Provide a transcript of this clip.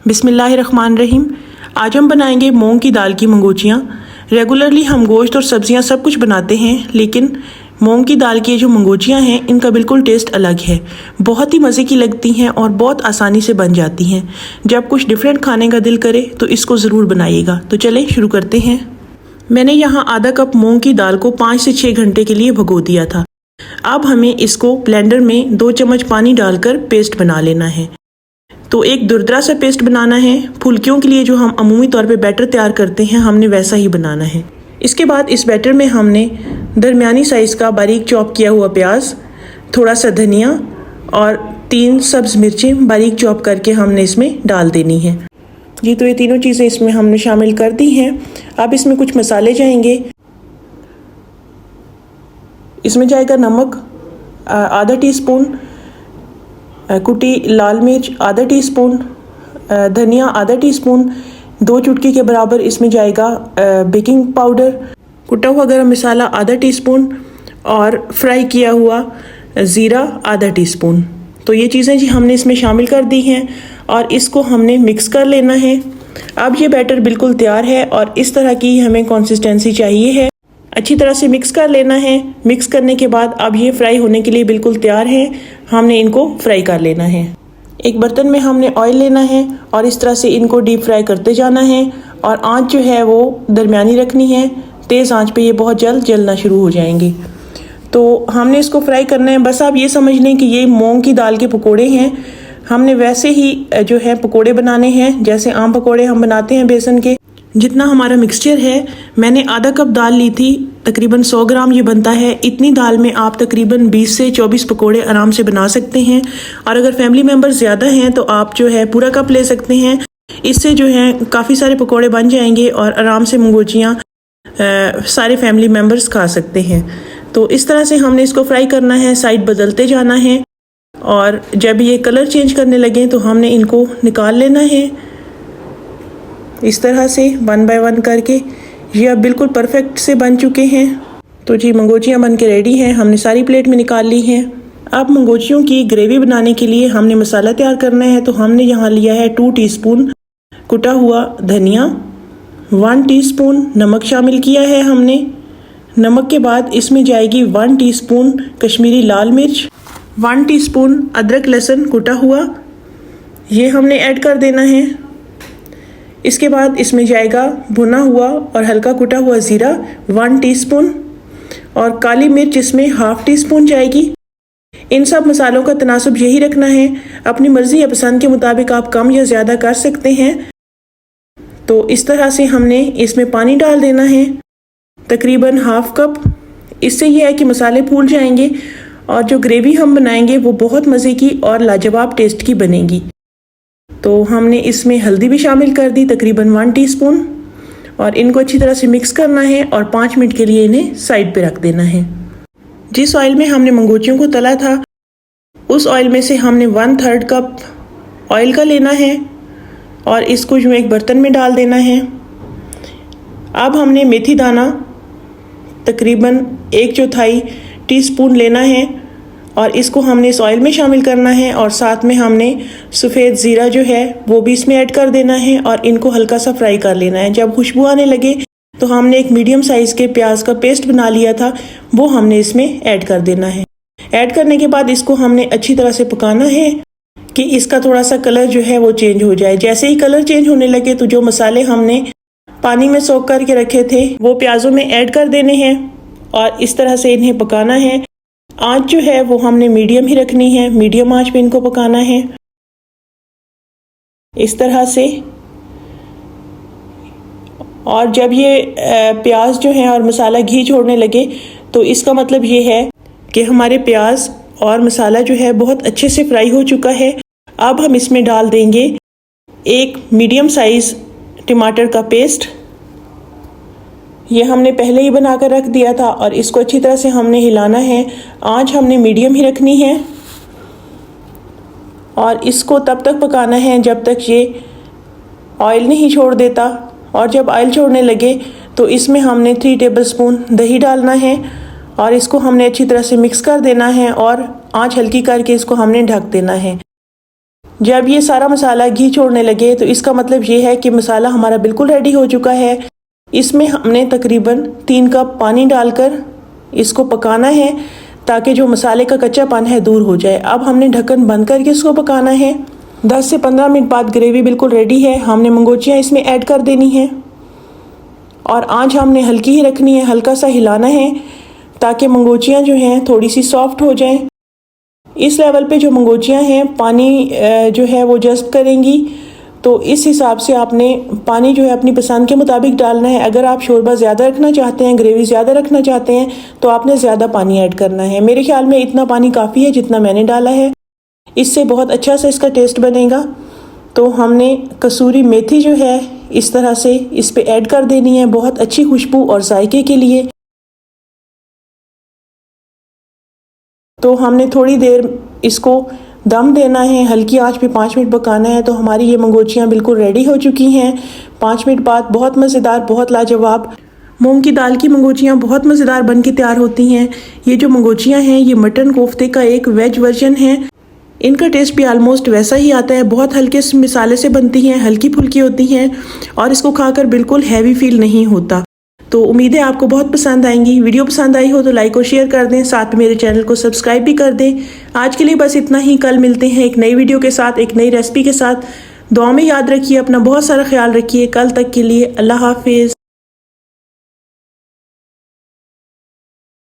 बिस्मिल्लाहिर्रहमानिर्रहीम। आज हम बनाएंगे मूंग की दाल की मंगोचियाँ। रेगुलरली हम गोश्त और सब्जियाँ सब कुछ बनाते हैं, लेकिन मूंग की दाल की जो मंगोचियाँ हैं इनका बिल्कुल टेस्ट अलग है। बहुत ही मज़े की लगती हैं और बहुत आसानी से बन जाती हैं। जब कुछ डिफरेंट खाने का दिल करे तो इसको ज़रूर बनाइएगा। तो चलें शुरू करते हैं। मैंने यहाँ आधा कप मूंग की दाल को 5 से 6 घंटे के लिए भिगो दिया था। अब हमें इसको ब्लेंडर में 2 चम्मच पानी डालकर पेस्ट बना लेना है। तो एक दुरदरा सा पेस्ट बनाना है। फुल्कियों के लिए जो हम अमूमी तौर पे बैटर तैयार करते हैं, हमने वैसा ही बनाना है। इसके बाद इस बैटर में हमने दरमियानी साइज़ का बारीक चॉप किया हुआ प्याज, थोड़ा सा धनिया और 3 सब्ज़ मिर्चें बारीक चॉप करके हमने इसमें डाल देनी है जी। तो ये तीनों चीज़ें इसमें हमने शामिल कर दी हैं। अब इसमें कुछ मसाले जाएंगे। इसमें जाएगा नमक आधा टीस्पून, कुटी लाल मिर्च आधा टीस्पून, धनिया आधा टीस्पून, 2 चुटकी के बराबर इसमें जाएगा बेकिंग पाउडर, कुटा हुआ गरम मसाला आधा टीस्पून और फ्राई किया हुआ ज़ीरा आधा टीस्पून। तो ये चीज़ें जी हमने इसमें शामिल कर दी हैं और इसको हमने मिक्स कर लेना है। अब ये बैटर बिल्कुल तैयार है और इस तरह की हमें कंसिस्टेंसी चाहिए है। अच्छी तरह से मिक्स कर लेना है। मिक्स करने के बाद अब ये फ्राई होने के लिए बिल्कुल तैयार है। हमने इनको फ्राई कर लेना है। एक बर्तन में हमने ऑयल लेना है और इस तरह से इनको डीप फ्राई करते जाना है और आंच जो है वो दरमियानी रखनी है। तेज़ आंच पे ये बहुत जल्द जलना शुरू हो जाएंगे। तो हमने इसको फ्राई करना है। बस आप ये समझ लें कि ये मूंग की दाल के पकोड़े हैं। हमने वैसे ही जो है पकोड़े बनाने हैं जैसे आम पकोड़े हम बनाते हैं बेसन के। जितना हमारा मिक्सचर है, मैंने आधा कप दाल ली थी, तकरीबन 100 ग्राम ये बनता है। इतनी दाल में आप तकरीबन 20 से 24 पकोड़े आराम से बना सकते हैं। और अगर फैमिली मेम्बर ज़्यादा हैं तो आप जो है पूरा कप ले सकते हैं। इससे जो है काफ़ी सारे पकोड़े बन जाएंगे और आराम से मंगोचियाँ सारे फैमिली मेम्बर्स खा सकते हैं। तो इस तरह से हमने इसको फ्राई करना है, साइड बदलते जाना है और जब ये कलर चेंज करने लगे तो हमने इनको निकाल लेना है इस तरह से 1 बाय 1 करके। ये अब बिल्कुल परफेक्ट से बन चुके हैं। तो जी मंगोचियाँ बन के रेडी हैं। हमने सारी प्लेट में निकाल ली हैं। अब मंगोचियों की ग्रेवी बनाने के लिए हमने मसाला तैयार करना है। तो हमने यहाँ लिया है 2 टीस्पून कुटा हुआ धनिया, 1 टीस्पून नमक शामिल किया है हमने। नमक के बाद इसमें जाएगी 1 टीस्पून कश्मीरी लाल मिर्च, 1 टीस्पून अदरक लहसुन कुटा हुआ, ये हमने ऐड कर देना है। इसके बाद इसमें जाएगा भुना हुआ और हल्का कुटा हुआ ज़ीरा 1 टीस्पून और काली मिर्च इसमें 1/2 टीस्पून जाएगी। इन सब मसालों का तनासुब यही रखना है। अपनी मर्ज़ी या पसंद के मुताबिक आप कम या ज़्यादा कर सकते हैं। तो इस तरह से हमने इसमें पानी डाल देना है, तकरीबन 1/2 कप। इससे यह है कि मसाले फूल जाएंगे और जो ग्रेवी हम बनाएंगे वो बहुत मज़े की और लाजवाब टेस्ट की बनेगी। तो हमने इसमें हल्दी भी शामिल कर दी, तकरीबन 1 टीस्पून, और इनको अच्छी तरह से मिक्स करना है और 5 मिनट के लिए इन्हें साइड पे रख देना है। जिस ऑयल में हमने मंगोचियों को तला था उस ऑयल में से हमने 1/3 कप ऑयल का लेना है और इसको जो एक बर्तन में डाल देना है। अब हमने मेथी दाना तकरीबन 1/4 टीस्पून लेना है और इसको हमने इस ऑयल में शामिल करना है और साथ में हमने सफ़ेद ज़ीरा जो है वो भी इसमें ऐड कर देना है और इनको हल्का सा फ्राई कर लेना है। जब खुशबू आने लगे तो हमने एक मीडियम साइज़ के प्याज का पेस्ट बना लिया था, वो हमने इसमें ऐड कर देना है। ऐड करने के बाद इसको हमने अच्छी तरह से पकाना है कि इसका थोड़ा सा कलर जो है वो चेंज हो जाए। जैसे ही कलर चेंज होने लगे तो जो मसाले हमने पानी में सोख करके रखे थे वो प्याज़ों में ऐड कर देने हैं और इस तरह से इन्हें पकाना है। आंच जो है वो हमने मीडियम ही रखनी है, मीडियम आंच पे इनको पकाना है इस तरह से। और जब ये प्याज जो है और मसाला घी छोड़ने लगे तो इसका मतलब ये है कि हमारे प्याज और मसाला जो है बहुत अच्छे से फ्राई हो चुका है। अब हम इसमें डाल देंगे एक मीडियम साइज़ टमाटर का पेस्ट। ये हमने पहले ही बना कर रख दिया था और इसको अच्छी तरह से हमने हिलाना है। आंच हमने मीडियम ही रखनी है और इसको तब तक पकाना है जब तक ये ऑयल नहीं छोड़ देता। और जब ऑयल छोड़ने लगे तो इसमें हमने 3 टेबलस्पून दही डालना है और इसको हमने अच्छी तरह से मिक्स कर देना है और आंच हल्की करके इसको हमने ढक देना है। जब ये सारा मसाला घी छोड़ने लगे तो इसका मतलब ये है कि मसाला हमारा बिल्कुल रेडी हो चुका है। इसमें हमने तकरीबन 3 कप पानी डालकर इसको पकाना है ताकि जो मसाले का कच्चापन है दूर हो जाए। अब हमने ढक्कन बंद करके इसको पकाना है। 10 से 15 मिनट बाद ग्रेवी बिल्कुल रेडी है। हमने मंगोचियाँ इसमें ऐड कर देनी है और आंच हमने हल्की ही रखनी है, हल्का सा हिलाना है ताकि मंगोचियाँ जो हैं थोड़ी सी सॉफ्ट हो जाएं। इस लेवल पे जो मंगोचियाँ हैं पानी जो है वो जस्ट करेंगी, तो इस हिसाब से आपने पानी जो है अपनी पसंद के मुताबिक डालना है। अगर आप शोरबा ज़्यादा रखना चाहते हैं, ग्रेवी ज़्यादा रखना चाहते हैं तो आपने ज़्यादा पानी ऐड करना है। मेरे ख्याल में इतना पानी काफ़ी है जितना मैंने डाला है, इससे बहुत अच्छा सा इसका टेस्ट बनेगा। तो हमने कसूरी मेथी जो है इस तरह से इस पे ऐड कर देनी है, बहुत अच्छी खुशबू और जायके के लिए। तो हमने थोड़ी देर इसको दम देना है, हल्की आंच पे 5 मिनट पकाना है। तो हमारी ये मंगोचियाँ बिल्कुल रेडी हो चुकी हैं। 5 मिनट बाद बहुत मज़ेदार, बहुत लाजवाब मूंग की दाल की मंगोचियाँ बहुत मज़ेदार बन के तैयार होती हैं। ये जो मंगोचियाँ हैं ये मटन कोफ्ते का एक वेज वर्जन है। इनका टेस्ट भी आलमोस्ट वैसा ही आता है। बहुत हल्के मसाले से बनती हैं, हल्की फुल्की होती हैं और इसको खाकर बिल्कुल हैवी फील नहीं होता। तो उम्मीद है आपको बहुत पसंद आएंगी। वीडियो पसंद आई हो तो लाइक और शेयर कर दें, साथ में मेरे चैनल को सब्सक्राइब भी कर दें। आज के लिए बस इतना ही। कल मिलते हैं एक नई वीडियो के साथ, एक नई रेसिपी के साथ। दुआ में याद रखिए, अपना बहुत सारा ख्याल रखिए। कल तक के लिए अल्लाह हाफिज़।